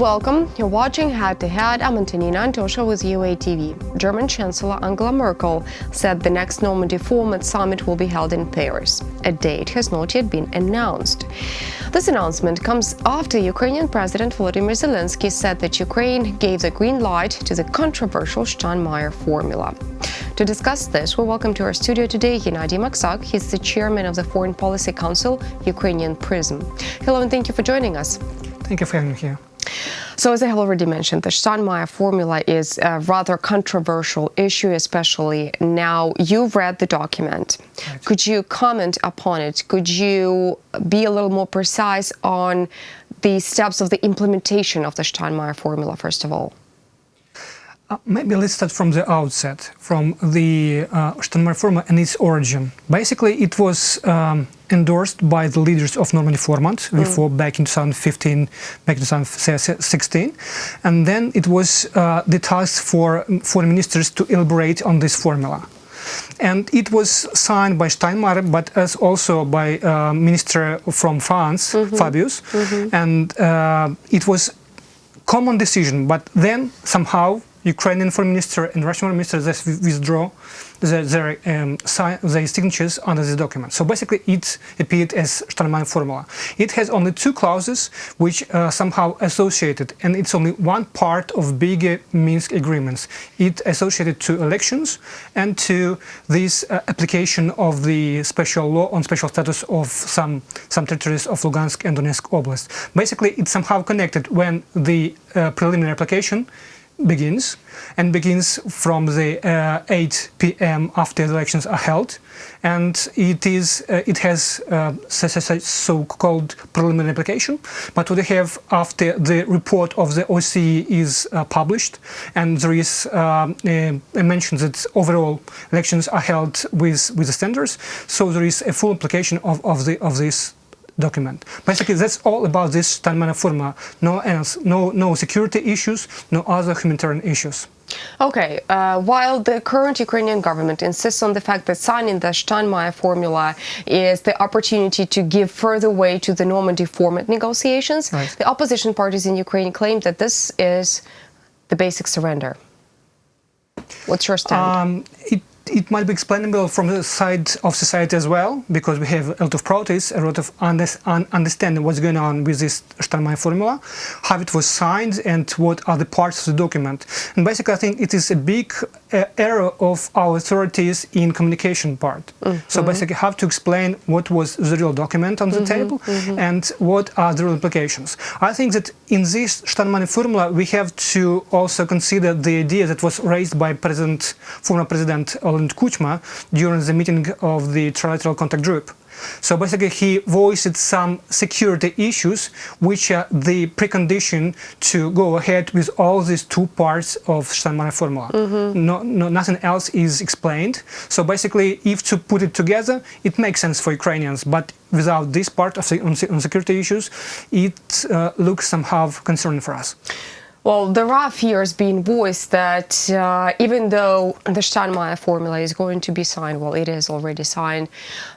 welcome. You're watching Head to Head. I'm Antonina Antosha with UATV. German Chancellor Angela Merkel said the next Normandy Format summit will be held in Paris. A date has not yet been announced. This announcement comes after Ukrainian President Volodymyr Zelensky said that Ukraine gave the green light to the controversial Steinmeier Formula. To discuss this, we welcome to our studio today Hennadiy Maksak. He's the chairman of the Foreign Policy Council, Ukrainian Prism. Hello and thank you for joining us. Thank you for having me here. So, as I already mentioned, the Steinmeier Formula is a rather controversial issue, especially now. You've read the document. Right. Could you comment upon it? Could you be a little more precise on the steps of the implementation of the Steinmeier Formula, first of all? Maybe let's start from the outset, from the Steinmeier Formula and its origin. Basically, it was endorsed by the leaders of Normandy Format before, back in 2015, back in 2016, and then it was the task for foreign ministers to elaborate on this formula. And it was signed by Steinmeier, but as also by Minister from France, Fabius, and it was common decision. But then somehow Ukrainian Foreign Minister and Russian Foreign Minister withdraw their signatures under this document. So basically it appeared as Steinmeier Formula. It has only two clauses which are somehow associated, and it's only one part of bigger Minsk agreements. It associated to elections and to this application of the special law on special status of some territories of Lugansk and Donetsk Oblast. Basically it's somehow connected when the preliminary application begins from the 8 p.m. after the elections are held, and it has so-called preliminary application. But what we have after the report of the OSCE is published, and there is mention that overall elections are held with the standards, so there is a full application of this document. Basically, that's all about this Steinmeier Formula. No security issues, no other humanitarian issues. Okay, while the current Ukrainian government insists on the fact that signing the Steinmeier Formula is the opportunity to give further weight to the Normandy Format negotiations, right, the opposition parties in Ukraine claim that this is the basic surrender. What's your stand? It might be explainable from the side of society as well, because we have a lot of protests, a lot of understanding what's going on with this Steinmeier Formula, how it was signed, and what are the parts of the document. And basically, I think it is a big error of our authorities in communication part. So basically, have to explain what was the real document on the table and what are the real implications. I think that in this Steinmeier Formula, we have to also consider the idea that was raised by former President Kuchma during the meeting of the Trilateral Contact Group. So basically he voiced some security issues which are the precondition to go ahead with all these two parts of Steinmeier Formula. Nothing else is explained. So basically, if to put it together, it makes sense for Ukrainians, but without this part of on security issues, it looks somehow concerning for us. Well, there are fears being voiced that even though the Steinmeier Formula is going to be signed, well, it is already signed,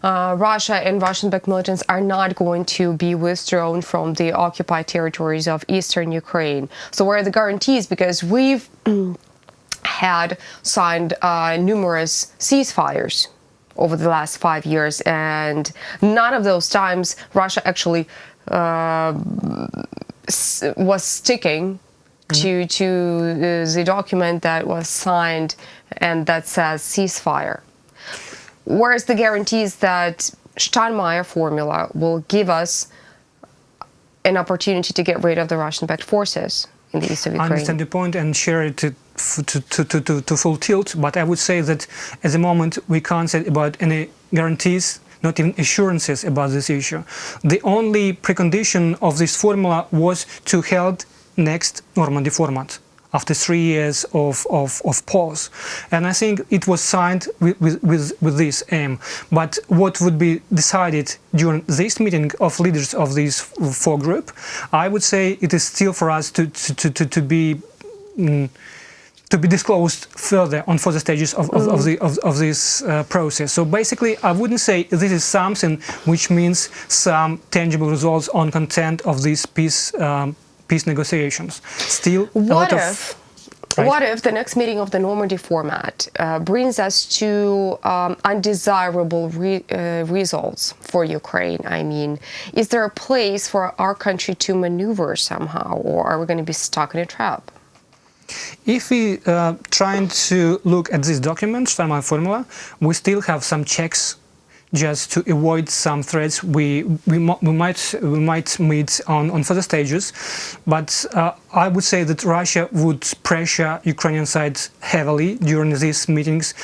Russia and Russian-backed militants are not going to be withdrawn from the occupied territories of eastern Ukraine. So where are the guarantees? Because we've had signed numerous ceasefires over the last 5 years, and none of those times Russia actually was sticking to the document that was signed and that says ceasefire. Whereas the guarantees that Steinmeier Formula will give us an opportunity to get rid of the Russian-backed forces in the east of Ukraine. I understand the point and share it to full tilt, but I would say that at the moment we can't say about any guarantees, not even assurances about this issue. The only precondition of this formula was to held next Normandy Format after 3 years of pause, and I think it was signed with this aim. But what would be decided during this meeting of leaders of this four group, I would say it is still for us to be disclosed further on further stages of this process. So basically, I wouldn't say this is something which means some tangible results on content of this peace peace negotiations. Still, a lot of... Right. What if the next meeting of the Normandy Format brings us to undesirable results for Ukraine? I mean, is there a place for our country to maneuver somehow, or are we going to be stuck in a trap? If we trying to look at this document, Steinmeier Formula, we still have some checks just to avoid some threats we might meet on further stages, but I would say that Russia would pressure Ukrainian side heavily during these meetings,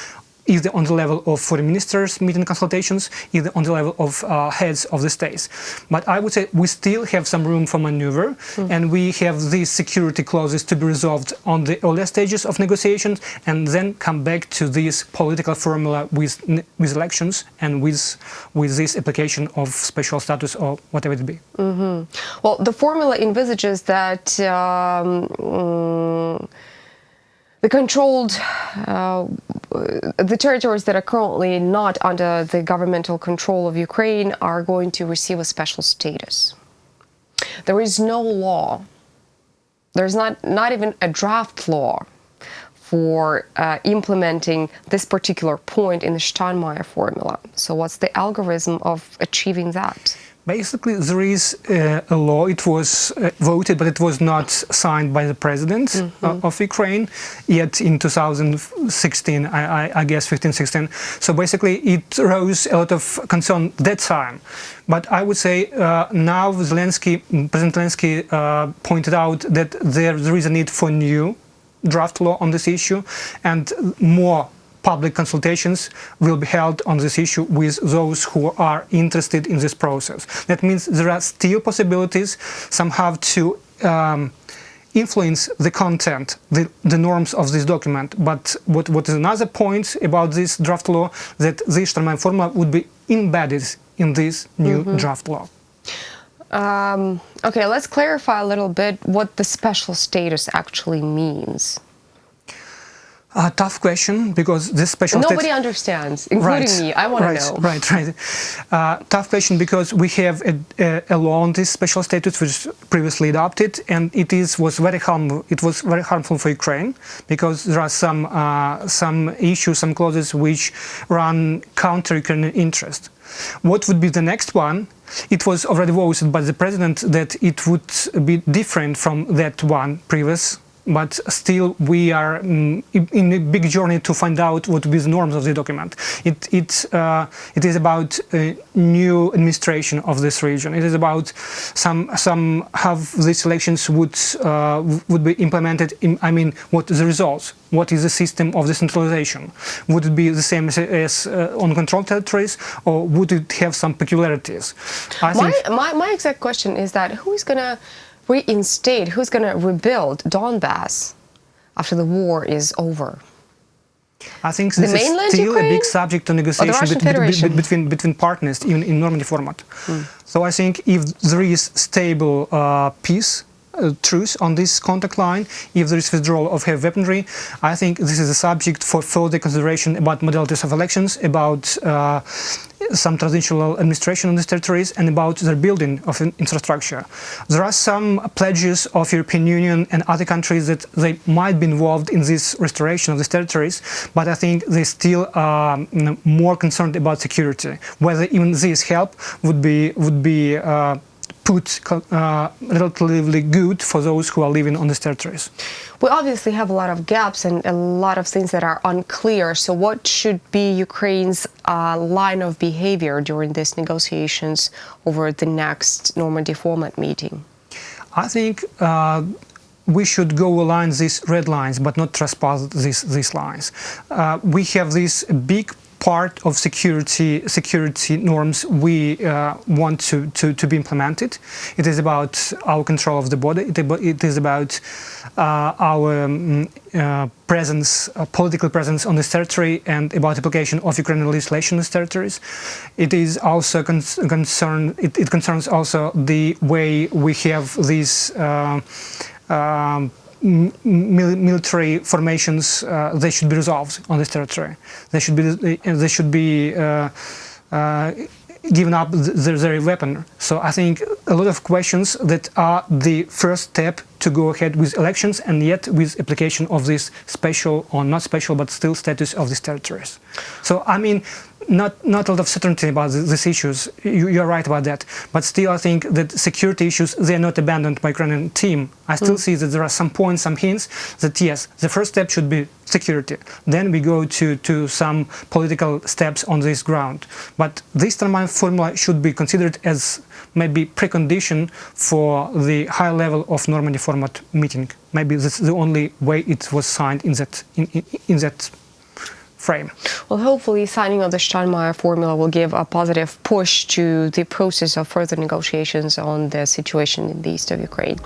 either on the level of foreign ministers meeting consultations, either on the level of heads of the states. But I would say we still have some room for maneuver, and we have these security clauses to be resolved on the earlier stages of negotiations, and then come back to this political formula with elections and with this application of special status or whatever it be. Well, the formula envisages that the controlled, the territories that are currently not under the governmental control of Ukraine are going to receive a special status. There is no law, there's not even a draft law for implementing this particular point in the Steinmeier Formula. So what's the algorithm of achieving that? Basically, there is a law. It was voted, but it was not signed by the president of Ukraine yet in 2016, I guess 15-16. So basically, it rose a lot of concern that time. But I would say now President Zelensky pointed out that there is a need for new draft law on this issue, and more public consultations will be held on this issue with those who are interested in this process. That means there are still possibilities somehow to influence the content, the norms of this document. But what is another point about this draft law, that this Steinmeier Formula would be embedded in this new draft law. Okay, let's clarify a little bit what the special status actually means. Tough question, because this special nobody understands, including me. I want to know. Right. Tough question, because we have a law on this special status which was previously adopted, and it was very harmful. It was very harmful for Ukraine, because there are some issues, some clauses which run counter Ukrainian interest. What would be the next one? It was already voted by the president that it would be different from that one previous. But still, we are in a big journey to find out what will be the norms of the document. It is about a new administration of this region. It is about some how these elections would be implemented. What the results? What is the system of decentralization? Would it be the same as on controlled territories, or would it have some peculiarities? My exact question is that who is going to reinstate, who's going to rebuild Donbas after the war is over? I think this is still a big subject of negotiation between partners in Normandy Format. So I think if there is stable peace, truce on this contact line, if there is withdrawal of heavy weaponry, I think this is a subject for further consideration about modalities of elections, about some transitional administration on these territories, and about the building of infrastructure. There are some pledges of European Union and other countries that they might be involved in this restoration of these territories, but I think they still are more concerned about security. Whether even this help would be relatively good for those who are living on these territories. We obviously have a lot of gaps and a lot of things that are unclear. So what should be Ukraine's line of behavior during these negotiations over the next Normandy Format meeting? I think we should go along these red lines, but not trespass these lines. We have this big part of security norms we want to be implemented. It is about our control of the border. It is about our presence, political presence on this territory, and about application of Ukrainian legislation in these territories. It is also concerned. It concerns also the way we have these military formations. They should be resolved on this territory. They should be given up their weapon. So I think a lot of questions that are the first step to go ahead with elections, and yet with application of this special or not special but still status of these territories. So I mean, not a lot of certainty about these issues. You're right about that, but still I think that security issues, they're not abandoned by Ukrainian team. I still see that there are some points, some hints that yes, the first step should be security. Then we go to some political steps on this ground. But this Steinmeier Formula should be considered as maybe precondition for the high level of Normandy Format meeting. Maybe that's the only way it was signed in that frame. Well, hopefully signing of the Steinmeier Formula will give a positive push to the process of further negotiations on the situation in the east of Ukraine.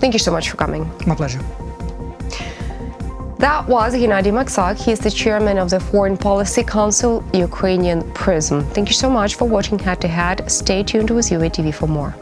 Thank you so much for coming. My pleasure. That was Hennadiy Maksak. He's the chairman of the Foreign Policy Council, Ukrainian Prism. Thank you so much for watching Head to Head. Stay tuned with UATV for more.